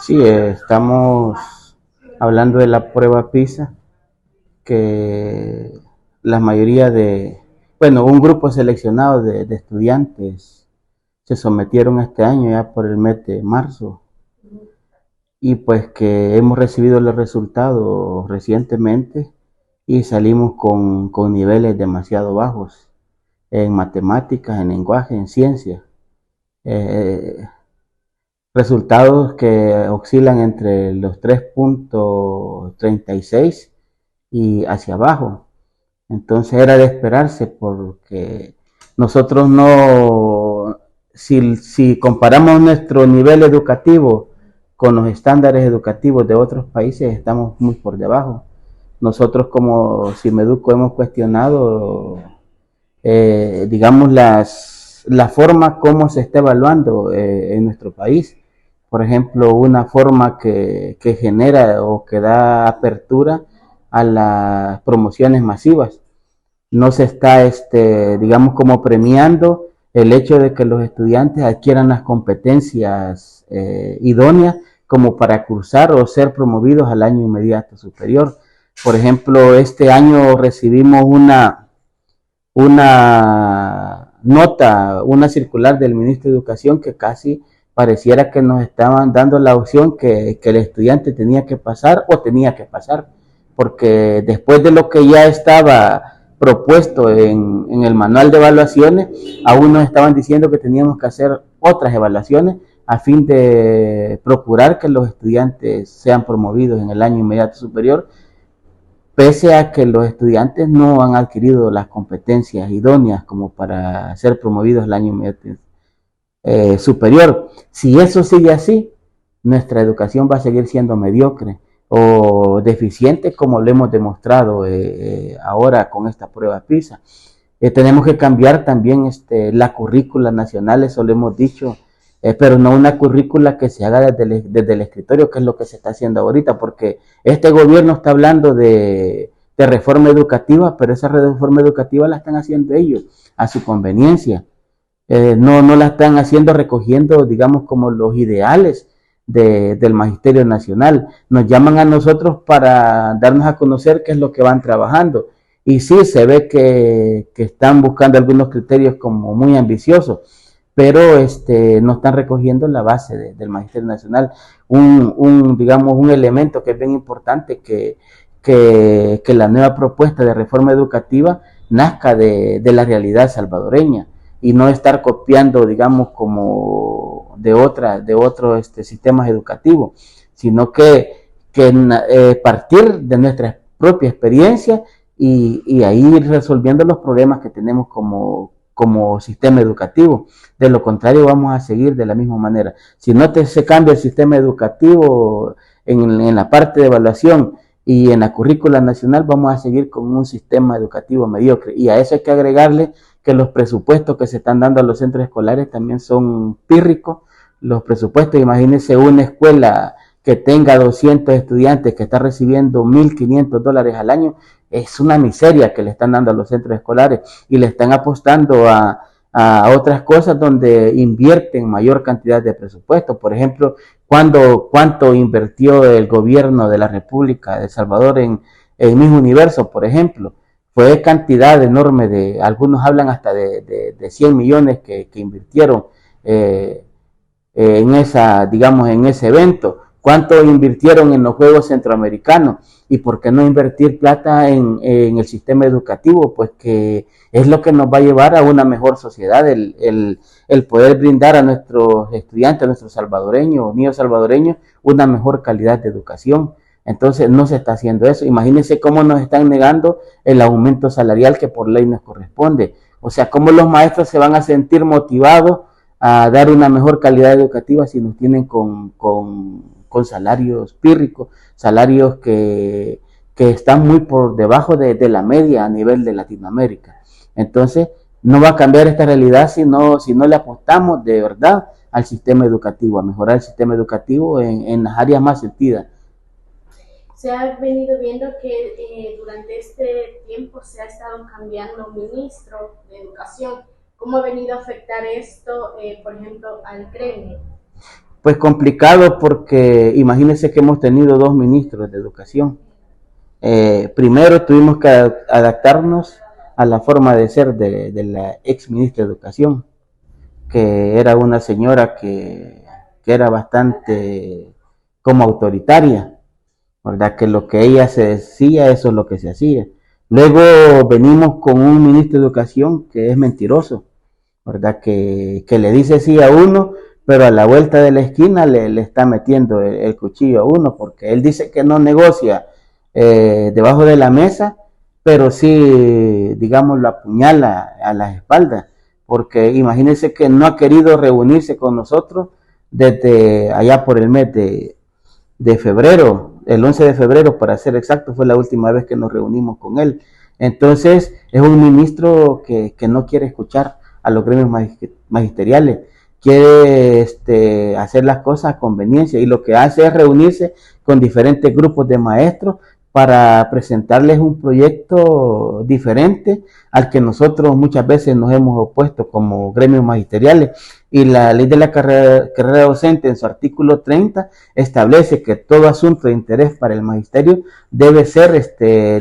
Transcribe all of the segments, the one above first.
Sí, estamos hablando de la prueba PISA, que la mayoría un grupo seleccionado de estudiantes se sometieron este año ya por el mes de marzo, y pues que hemos recibido los resultados recientemente y salimos con niveles demasiado bajos en matemáticas, en lenguaje, en ciencia. Eh, Resultados que oscilan entre los 3.36 y hacia abajo. Entonces era de esperarse, porque nosotros no, si comparamos nuestro nivel educativo con los estándares educativos de otros países, estamos muy por debajo. Nosotros como Cimeduco hemos cuestionado, digamos, la forma como se está evaluando en nuestro país. Por ejemplo, una forma que genera o que da apertura a las promociones masivas. No se está, digamos, como premiando el hecho de que los estudiantes adquieran las competencias idóneas como para cursar o ser promovidos al año inmediato superior. Por ejemplo, este año recibimos una nota, una circular del ministro de Educación que casi pareciera que nos estaban dando la opción que el estudiante tenía que pasar o tenía que pasar, porque después de lo que ya estaba propuesto en el manual de evaluaciones, aún nos estaban diciendo que teníamos que hacer otras evaluaciones a fin de procurar que los estudiantes sean promovidos en el año inmediato superior, pese a que los estudiantes no han adquirido las competencias idóneas como para ser promovidos el año superior. Si eso sigue así, nuestra educación va a seguir siendo mediocre o deficiente, como lo hemos demostrado ahora con esta prueba PISA. Tenemos que cambiar también la currícula nacional, eso lo hemos dicho, pero no una currícula que se haga desde el escritorio, que es lo que se está haciendo ahorita, porque este gobierno está hablando de reforma educativa, pero esa reforma educativa la están haciendo ellos a su conveniencia. No la están haciendo recogiendo, digamos, como los ideales del Magisterio Nacional. Nos llaman a nosotros para darnos a conocer qué es lo que van trabajando. Y sí, se ve que están buscando algunos criterios como muy ambiciosos, pero no están recogiendo la base del Magisterio Nacional. Digamos, un elemento que es bien importante, que la nueva propuesta de reforma educativa nazca de la realidad salvadoreña y no estar copiando, digamos, como de otros sistemas educativos, sino que partir de nuestra propia experiencia y ahí ir resolviendo los problemas que tenemos como sistema educativo. De lo contrario, vamos a seguir de la misma manera. Si no se cambia el sistema educativo en la parte de evaluación y en la currícula nacional, vamos a seguir con un sistema educativo mediocre. Y a eso hay que agregarle que los presupuestos que se están dando a los centros escolares también son pírricos. Los presupuestos, imagínense una escuela que tenga 200 estudiantes que está recibiendo $1,500 al año, es una miseria que le están dando a los centros escolares, y le están apostando a otras cosas donde invierten mayor cantidad de presupuesto. Por ejemplo, cuánto invirtió el gobierno de la República de El Salvador en Miss Universo, por ejemplo. Fue cantidad enorme, algunos hablan hasta de 100 millones que invirtieron en ese evento. ¿Cuánto invirtieron en los Juegos Centroamericanos? ¿Y por qué no invertir plata en el sistema educativo? Pues que es lo que nos va a llevar a una mejor sociedad, el poder brindar a nuestros estudiantes, a nuestros salvadoreños, niños salvadoreños, una mejor calidad de educación. Entonces no se está haciendo eso. Imagínense cómo nos están negando el aumento salarial que por ley nos corresponde. O sea, cómo los maestros se van a sentir motivados a dar una mejor calidad educativa si nos tienen con salarios pírricos, salarios que están muy por debajo de la media a nivel de Latinoamérica. Entonces, no va a cambiar esta realidad si no le apostamos de verdad al sistema educativo, a mejorar el sistema educativo en las áreas más sentidas. Se ha venido viendo que durante este tiempo se ha estado cambiando ministro de educación. ¿Cómo ha venido a afectar esto, por ejemplo, al gremio? Pues complicado porque imagínense que hemos tenido dos ministros de educación. Primero tuvimos que adaptarnos a la forma de ser de la ex ministra de Educación, que era una señora que era bastante como autoritaria, ¿verdad? Que lo que ella se decía, eso es lo que se hacía. Luego venimos con un ministro de Educación que es mentiroso, ¿verdad? Que le dice sí a uno, pero a la vuelta de la esquina le está metiendo el cuchillo a uno, porque él dice que no negocia debajo de la mesa, pero sí, digamos, lo apuñala a las espaldas, porque imagínense que no ha querido reunirse con nosotros desde allá por el mes de febrero, el 11 de febrero para ser exacto, fue la última vez que nos reunimos con él. Entonces es un ministro que no quiere escuchar a los gremios magisteriales, quiere hacer las cosas a conveniencia, y lo que hace es reunirse con diferentes grupos de maestros para presentarles un proyecto diferente al que nosotros muchas veces nos hemos opuesto como gremios magisteriales. Y la ley de la carrera docente en su artículo 30 establece que todo asunto de interés para el magisterio debe ser,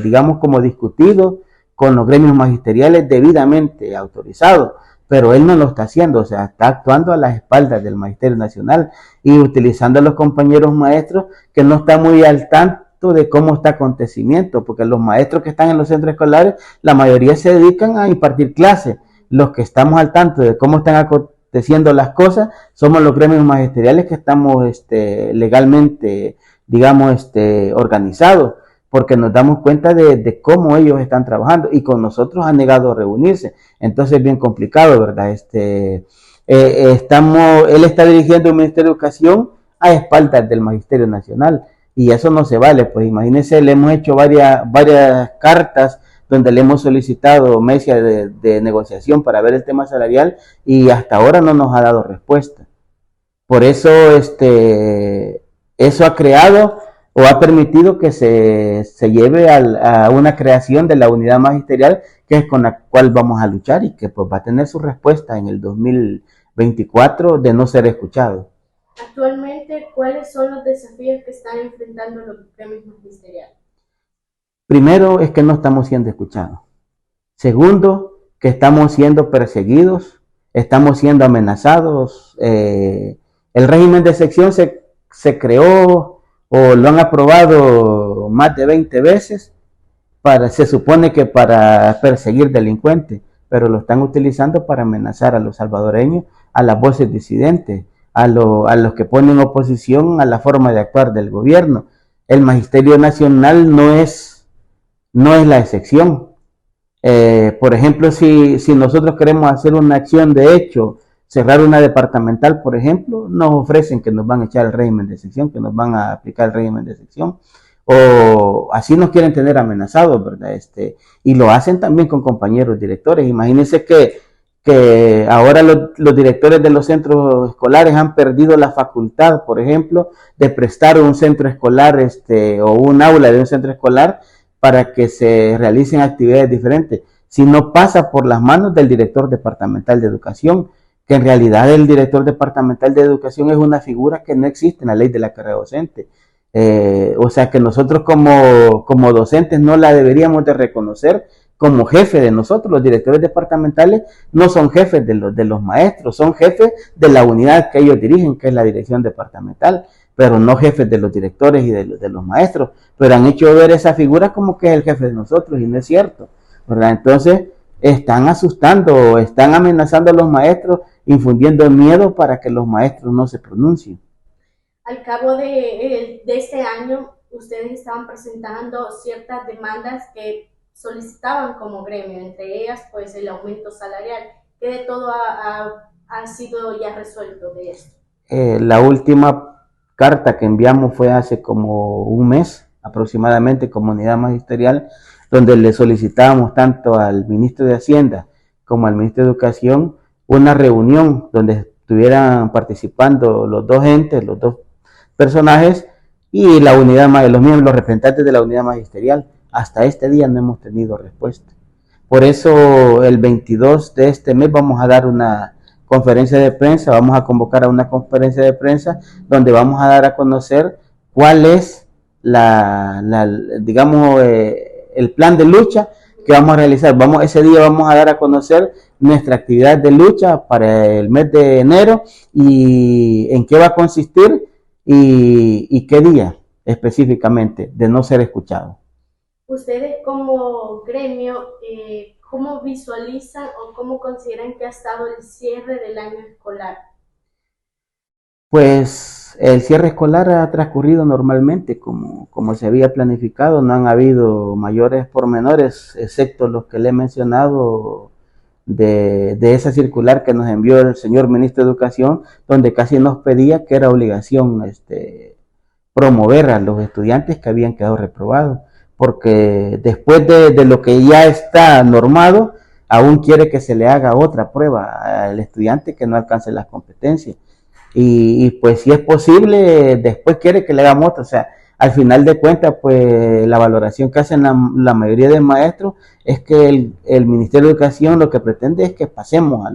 digamos, como discutido con los gremios magisteriales debidamente autorizados, pero él no lo está haciendo, o sea, está actuando a las espaldas del Magisterio Nacional y utilizando a los compañeros maestros que no están muy al tanto de cómo está acontecimiento, porque los maestros que están en los centros escolares, la mayoría se dedican a impartir clases. Los que estamos al tanto de cómo están aconteciendo las cosas somos los gremios magisteriales que estamos legalmente, digamos, organizados, porque nos damos cuenta de cómo ellos están trabajando, y con nosotros han negado a reunirse. Entonces es bien complicado, ¿verdad? Él está dirigiendo el Ministerio de Educación a espaldas del Magisterio Nacional, y eso no se vale. Pues imagínense, le hemos hecho varias cartas donde le hemos solicitado meses de negociación para ver el tema salarial, y hasta ahora no nos ha dado respuesta. Por eso eso ha creado o ha permitido que se lleve a una creación de la unidad magisterial, que es con la cual vamos a luchar, y que pues va a tener su respuesta en el 2024 de no ser escuchado. Actualmente, ¿cuáles son los desafíos que están enfrentando los gremios magisteriales? Primero es que no estamos siendo escuchados. Segundo, que estamos siendo perseguidos, estamos siendo amenazados. El régimen de sección se creó o lo han aprobado más de 20 veces, se supone que para perseguir delincuentes, pero lo están utilizando para amenazar a los salvadoreños, a las voces disidentes, a los que ponen oposición a la forma de actuar del gobierno. El Magisterio Nacional no es la excepción. Por ejemplo, si nosotros queremos hacer una acción de hecho, cerrar una departamental, por ejemplo, nos ofrecen que nos van a echar el régimen de sección, que nos van a aplicar el régimen de sección, o así nos quieren tener amenazados, ¿verdad? Y lo hacen también con compañeros directores. Imagínense que ahora los directores de los centros escolares han perdido la facultad, por ejemplo, de prestar un centro escolar o un aula de un centro escolar para que se realicen actividades diferentes, si no pasa por las manos del director departamental de educación, que en realidad el director departamental de educación es una figura que no existe en la ley de la carrera docente. O sea que nosotros como docentes no la deberíamos de reconocer como jefe de nosotros. Los directores departamentales no son jefes de los maestros, son jefes de la unidad que ellos dirigen, que es la dirección departamental, pero no jefes de los directores y de los maestros. Pero han hecho ver esa figura como que es el jefe de nosotros, y no es cierto, ¿verdad? Entonces están asustando, están amenazando a los maestros, infundiendo miedo para que los maestros no se pronuncien. Al cabo de este año, ustedes estaban presentando ciertas demandas que solicitaban como gremio, entre ellas pues el aumento salarial. ¿Qué de todo ha sido ya resuelto de esto? La última carta que enviamos fue hace como un mes aproximadamente, comunidad magisterial, donde le solicitábamos tanto al ministro de Hacienda como al ministro de Educación una reunión donde estuvieran participando los dos entes, los dos personajes, y la unidad, los representantes de la unidad magisterial. Hasta este día no hemos tenido respuesta. Por eso el 22 de este mes vamos a dar una conferencia de prensa, vamos a convocar a una conferencia de prensa donde vamos a dar a conocer cuál es digamos, el plan de lucha que vamos a realizar. Ese día vamos a dar a conocer nuestra actividad de lucha para el mes de enero y en qué va a consistir y qué día específicamente de no ser escuchado. Ustedes como gremio, ¿cómo visualizan o cómo consideran que ha estado el cierre del año escolar? Pues el cierre escolar ha transcurrido normalmente como se había planificado, no han habido mayores pormenores, excepto los que le he mencionado de esa circular que nos envió el señor ministro de Educación, donde casi nos pedía que era obligación promover a los estudiantes que habían quedado reprobados, porque después de lo que ya está normado, aún quiere que se le haga otra prueba al estudiante que no alcance las competencias. Y pues si es posible, después quiere que le hagamos otra. O sea, al final de cuentas, pues la valoración que hacen la mayoría de maestros es que el Ministerio de Educación lo que pretende es que pasemos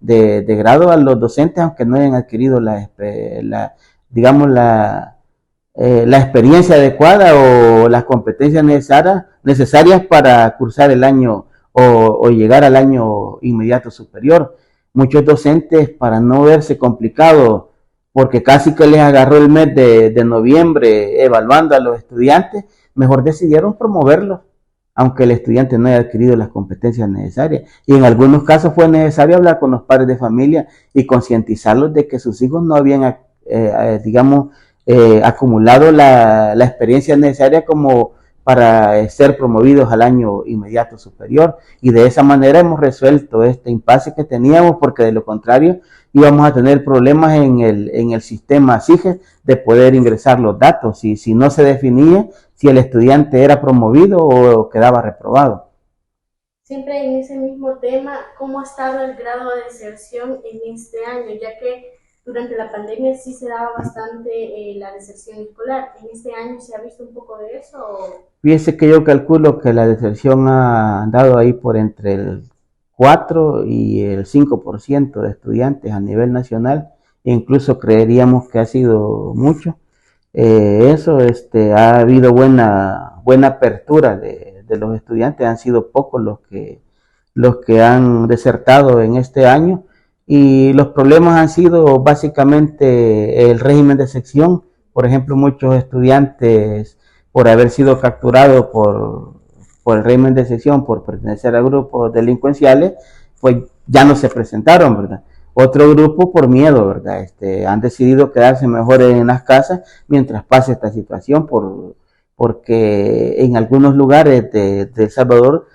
de grado a los docentes, aunque no hayan adquirido digamos, la experiencia adecuada o las competencias necesarias para cursar el año o llegar al año inmediato superior. Muchos docentes, para no verse complicados, porque casi que les agarró el mes de noviembre evaluando a los estudiantes, mejor decidieron promoverlos, aunque el estudiante no haya adquirido las competencias necesarias. Y en algunos casos fue necesario hablar con los padres de familia y concientizarlos de que sus hijos no habían, digamos, acumulado la experiencia necesaria como para ser promovidos al año inmediato superior, y de esa manera hemos resuelto este impasse que teníamos, porque de lo contrario íbamos a tener problemas en el sistema SIGES de poder ingresar los datos, y si no se definía si el estudiante era promovido o quedaba reprobado. Siempre en ese mismo tema, ¿cómo ha estado el grado de deserción en este año? Ya que durante la pandemia sí se daba bastante la deserción escolar. ¿En este año se ha visto un poco de eso? Fíjese que yo calculo que la deserción ha andado ahí por entre el 4 y el 5% de estudiantes a nivel nacional. Incluso creeríamos que ha sido mucho. Ha habido buena apertura de los estudiantes, han sido pocos los que han desertado en este año, y los problemas han sido básicamente el régimen de sección. Por ejemplo, muchos estudiantes, por haber sido capturados por el régimen de sección, por pertenecer a grupos delincuenciales, pues ya no se presentaron, ¿verdad? Otro grupo por miedo, ¿verdad? Han decidido quedarse mejor en las casas mientras pase esta situación, porque en algunos lugares de El Salvador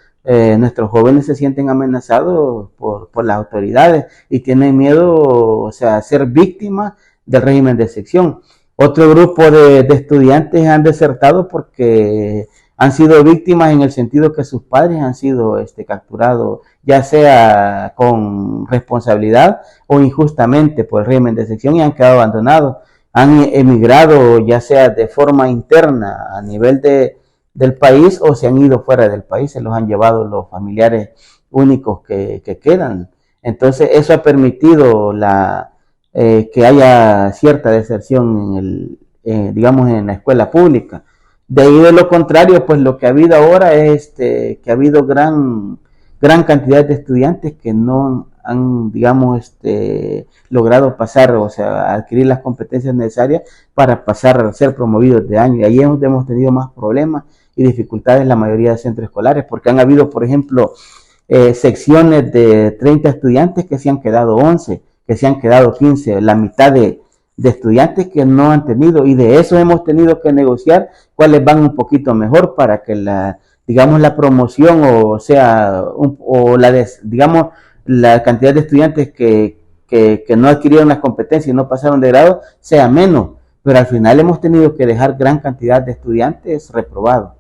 nuestros jóvenes se sienten amenazados por las autoridades y tienen miedo, o sea, ser víctimas del régimen de sección. Otro grupo de estudiantes han desertado porque han sido víctimas en el sentido que sus padres han sido capturados, ya sea con responsabilidad o injustamente por el régimen de sección, y han quedado abandonados. Han emigrado ya sea de forma interna a nivel del país, o se han ido fuera del país, se los han llevado los familiares únicos que quedan. Entonces eso ha permitido que haya cierta deserción digamos, en la escuela pública. De ahí, de lo contrario, pues lo que ha habido ahora es que ha habido gran cantidad de estudiantes que no han, digamos, logrado pasar, o sea, adquirir las competencias necesarias para pasar a ser promovidos de año. Y ahí hemos tenido más problemas y dificultades en la mayoría de centros escolares, porque han habido, por ejemplo, secciones de 30 estudiantes que se han quedado 11, que se han quedado 15, la mitad de estudiantes que no han tenido, y de eso hemos tenido que negociar cuáles van un poquito mejor para que digamos, la promoción, o sea, digamos, la cantidad de estudiantes que no adquirieron las competencias y no pasaron de grado sea menos, pero al final hemos tenido que dejar gran cantidad de estudiantes reprobados.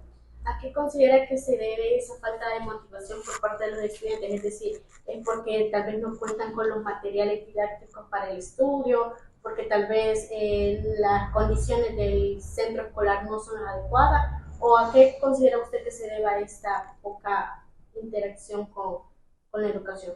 ¿A qué considera que se debe esa falta de motivación por parte de los estudiantes? Es decir, ¿es porque tal vez no cuentan con los materiales didácticos para el estudio, porque tal vez las condiciones del centro escolar no son adecuadas? ¿O a qué considera usted que se deba esta poca interacción con con la educación?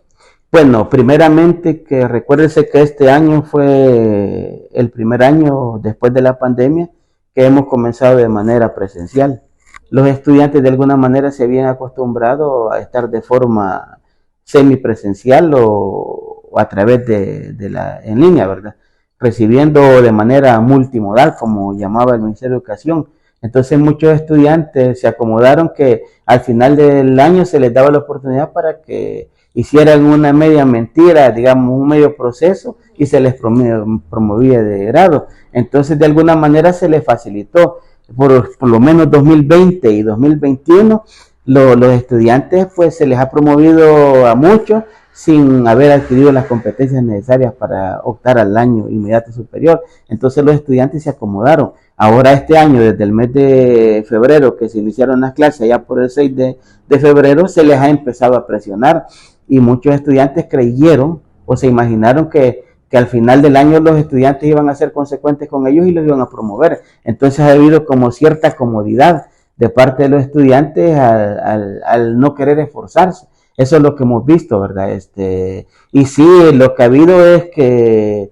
Bueno, primeramente que recuérdese que este año fue el primer año después de la pandemia que hemos comenzado de manera presencial. Los estudiantes de alguna manera se habían acostumbrado a estar de forma semipresencial o a través de la en línea, ¿verdad? Recibiendo de manera multimodal, como llamaba el Ministerio de Educación. Entonces muchos estudiantes se acomodaron que al final del año se les daba la oportunidad para que hicieran una media mentira, digamos, un medio proceso y se les promovía de grado. Entonces, de alguna manera se les facilitó. Por lo menos 2020 y 2021, los estudiantes, pues se les ha promovido a muchos sin haber adquirido las competencias necesarias para optar al año inmediato superior. Entonces, los estudiantes se acomodaron. Ahora este año, desde el mes de febrero, que se iniciaron las clases, ya por el 6 de febrero, se les ha empezado a presionar y muchos estudiantes creyeron o se imaginaron que al final del año los estudiantes iban a ser consecuentes con ellos y los iban a promover. Entonces ha habido como cierta comodidad de parte de los estudiantes al no querer esforzarse. Eso es lo que hemos visto, ¿verdad? Y sí, lo que ha habido es que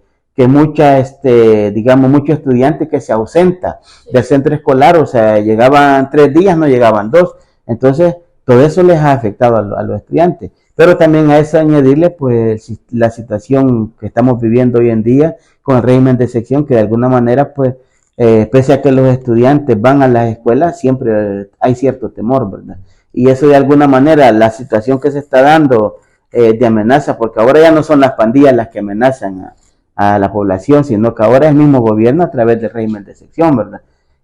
digamos, muchos estudiantes que se ausenta del centro escolar, o sea, llegaban 3 días, no llegaban 2. Entonces, todo eso les ha afectado a los estudiantes. Pero también a eso añadirle, pues, la situación que estamos viviendo hoy en día con el régimen de sección, que de alguna manera, pues, pese a que los estudiantes van a las escuelas, siempre hay cierto temor, ¿verdad? Y eso de alguna manera, la situación que se está dando de amenaza, porque ahora ya no son las pandillas las que amenazan a la población, sino que ahora es el mismo gobierno a través del régimen de sección, ¿verdad?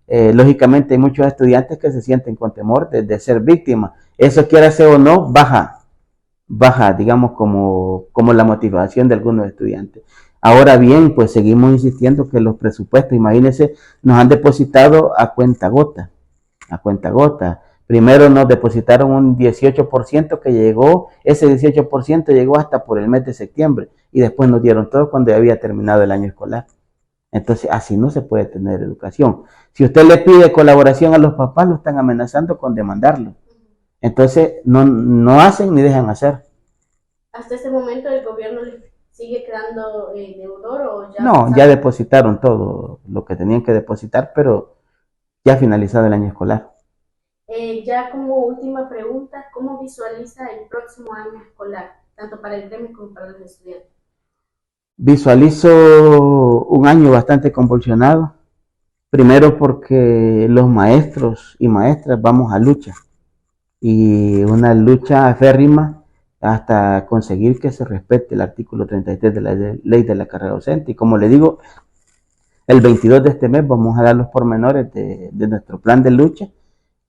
Lógicamente hay muchos estudiantes que se sienten con temor de ser víctimas. Eso quiera ser o no, baja, digamos, como la motivación de algunos estudiantes. Ahora bien, pues seguimos insistiendo que los presupuestos, imagínense, nos han depositado a cuenta gota. Primero nos depositaron un 18% que llegó, ese 18% llegó hasta por el mes de septiembre y después nos dieron todo cuando ya había terminado el año escolar. Entonces, así no se puede tener educación. Si usted le pide colaboración a los papás, lo están amenazando con demandarlo. Entonces, no hacen ni dejan hacer. ¿Hasta este momento el gobierno le sigue quedando deudor o ya? No, ya depositaron todo lo que tenían que depositar, pero ya ha finalizado el año escolar. Ya como última pregunta, ¿cómo visualiza el próximo año escolar, tanto para el gremio como para los estudiantes? Visualizo un año bastante convulsionado. Primero porque los maestros y maestras vamos a lucha. Y una lucha aférrima hasta conseguir que se respete el artículo 33 de la ley de la carrera docente. Y como le digo, el 22 de este mes vamos a dar los pormenores de nuestro plan de lucha.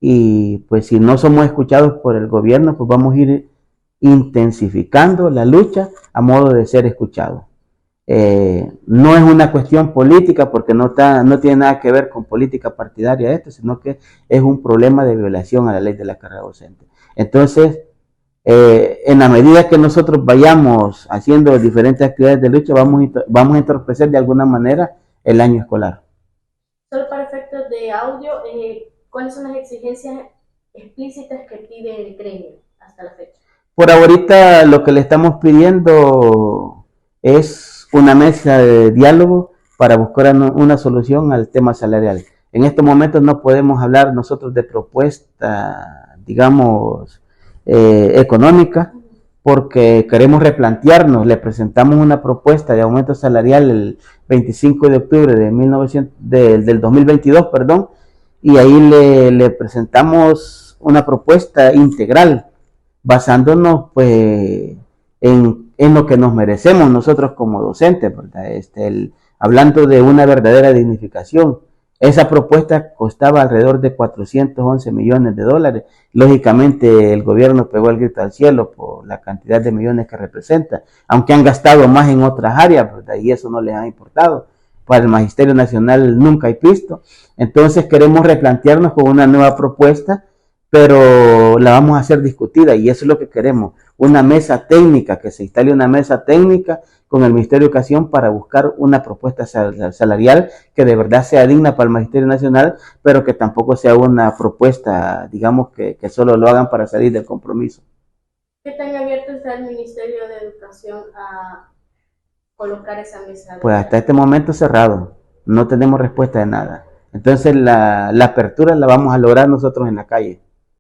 Y pues si no somos escuchados por el gobierno, pues vamos a ir intensificando la lucha a modo de ser escuchados. No es una cuestión política porque no tiene nada que ver con política partidaria esto, sino que es un problema de violación a la ley de la carrera docente. Entonces, en la medida que nosotros vayamos haciendo diferentes actividades de lucha, vamos a entorpecer de alguna manera el año escolar. Solo para efectos de audio, ¿cuáles son las exigencias explícitas que pide el gremio hasta la fecha? Por ahorita lo que le estamos pidiendo es una mesa de diálogo para buscar una solución al tema salarial. En estos momentos no podemos hablar nosotros de propuesta, digamos, económica, porque queremos replantearnos. Le presentamos una propuesta de aumento salarial el 25 de octubre del 2022, perdón, y ahí le presentamos una propuesta integral, basándonos pues en lo que nos merecemos nosotros como docentes, ¿verdad? Hablando de una verdadera dignificación. Esa propuesta costaba alrededor de 411 millones de dólares. Lógicamente el gobierno pegó el grito al cielo por la cantidad de millones que representa, aunque han gastado más en otras áreas, ¿verdad? Y eso no les ha importado. Para el Magisterio Nacional nunca hay pisto. Entonces queremos replantearnos con una nueva propuesta, pero la vamos a hacer discutida y eso es lo que queremos. Una mesa técnica, que se instale una mesa técnica con el Ministerio de Educación para buscar una propuesta salarial que de verdad sea digna para el Magisterio Nacional, pero que tampoco sea una propuesta, digamos, que solo lo hagan para salir del compromiso. ¿Qué tan abierto está el Ministerio de Educación a colocar esa mesa? Pues hasta este momento cerrado, no tenemos respuesta de nada. Entonces la apertura la vamos a lograr nosotros en la calle.